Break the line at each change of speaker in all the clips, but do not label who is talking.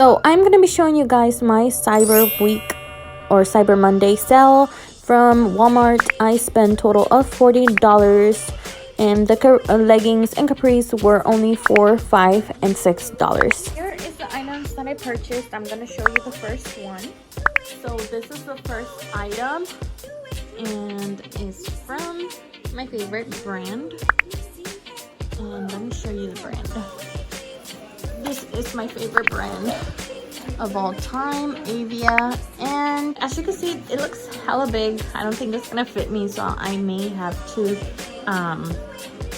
So I'm going to be showing you guys my Cyber Week or Cyber Monday sale from Walmart. I spent total of $40 and the leggings and capris were only $4, $5, and $6. Here is the items that I purchased. I'm going to show you the first one. So this is the first item and it's from my favorite brand. And let me show you the brand. This is my favorite brand of all time, Avia, and as you can see, it looks hella big. I don't think it's gonna fit me, so I may have to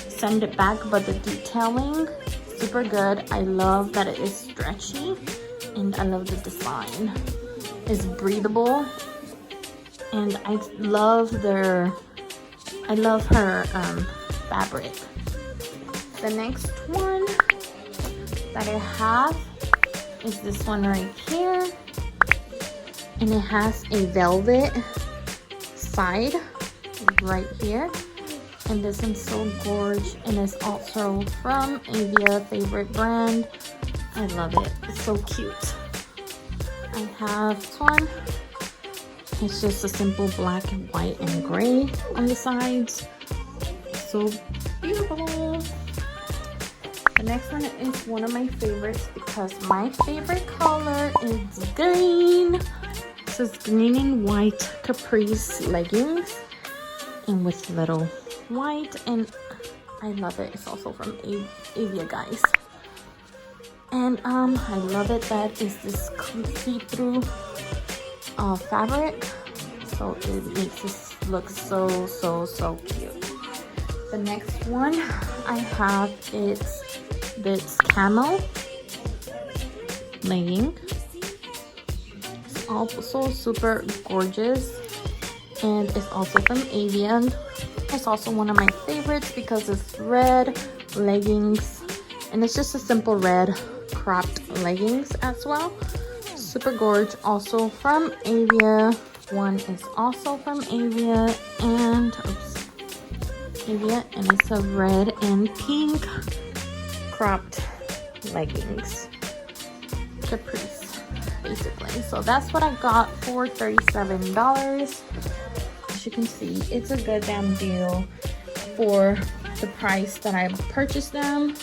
send it back, but the detailing, super good. I love that it is stretchy, and I love the design. It's breathable, and I love her fabric. The next one that I have is this one right here, and it has a velvet side right here, and this one's so gorgeous, and it's also from Avia, favorite brand. I love it. It's so cute. I have this one. It's just a simple black and white and gray on the sides. So beautiful. The next one is one of my favorites because my favorite color is green. So it's green and white capris leggings and with little white, and I love it. It's also from Avia, guys. And I love it that is this see-through fabric, so it makes this look so cute. The next one I have is this camo legging. It's also super gorgeous, and it's also from Avia. It's also one of my favorites because it's red leggings, and it's just a simple red cropped leggings as well. Super gorgeous. Also from Avia. One is also from Avia, and and it's a red and pink cropped leggings, capris, basically. So that's what I got for $37. As you can see, it's a good damn deal for the price that I purchased them,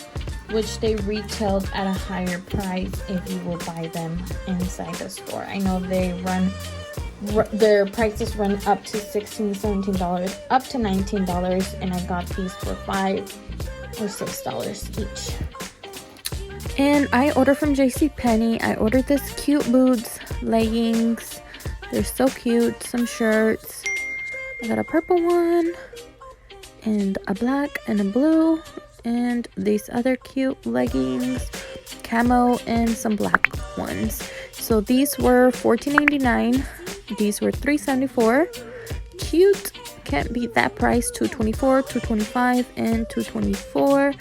which they retailed at a higher price if you will buy them inside the store. I know they their prices run up to $16, $17, up to $19, and I got these for $5 or $6 each. And I ordered from JCPenney. I ordered this cute boots leggings. They're so cute. Some shirts. I got a purple one and a black and a blue, and these other cute leggings, camo, and some black ones. So these were $14.99. These were $3.74. Cute. Can't beat that price. $2.24, $2.25, and $2.24.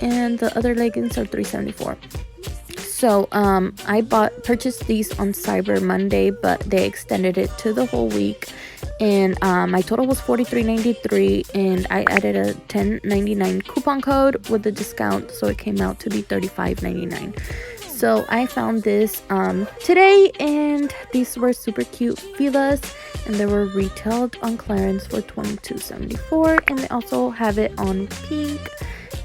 And the other leggings are $3.74. So I purchased these on Cyber Monday, but they extended it to the whole week, and my total was $43.93, and I added a $10.99 coupon code with the discount, so it came out to be $35.99. So I found this today, and these were super cute Filas, and they were retailed on clearance for $22.74, and they also have it on pink.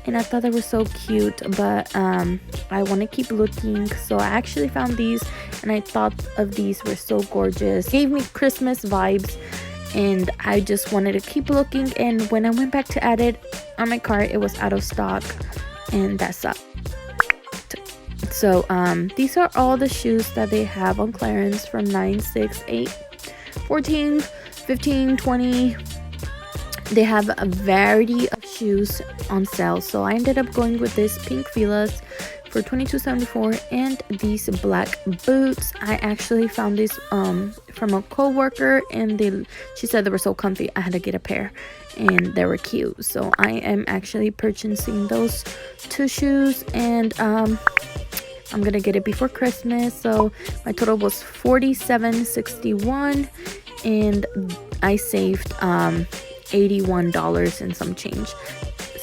And I thought they were so cute, but I want to keep looking, so I actually found these, and I thought of these were so gorgeous. Gave me Christmas vibes, and I just wanted to keep looking. And when I went back to add it on my cart, it was out of stock, and that sucked. So these are all the shoes that they have on clearance from 9, 6, 8, 14, 15, 20. They have a variety of shoes on sale, so I ended up going with this pink Filas for $22.74 and these black boots. I actually found these from a co-worker, and she said they were so comfy I had to get a pair, and they were cute. So I am actually purchasing those two shoes, and I'm gonna get it before Christmas. So my total was $47.61, and I saved $81 and some change.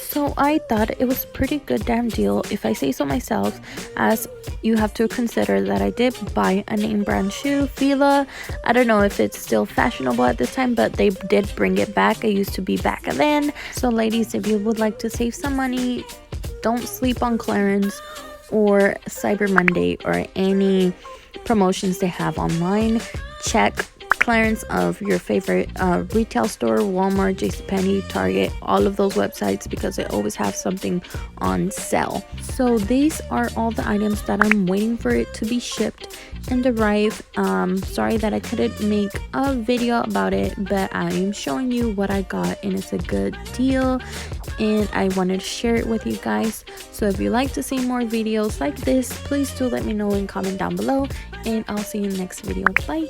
So I thought it was a pretty good damn deal, if I say so myself, as you have to consider that I did buy a name brand shoe, Fila. I don't know if it's still fashionable at this time, but they did bring it back. It used to be back then. So ladies, if you would like to save some money, don't sleep on clearance or Cyber Monday or any promotions they have online. Check clearance of your favorite retail store, Walmart, JCPenney, Target, all of those websites, because they always have something on sale. So these are all the items that I'm waiting for it to be shipped and arrive. Sorry that I couldn't make a video about it, but I am showing you what I got, and it's a good deal and I wanted to share it with you guys. So if you like to see more videos like this, please do let me know and comment down below, and I'll see you in the next video. Bye.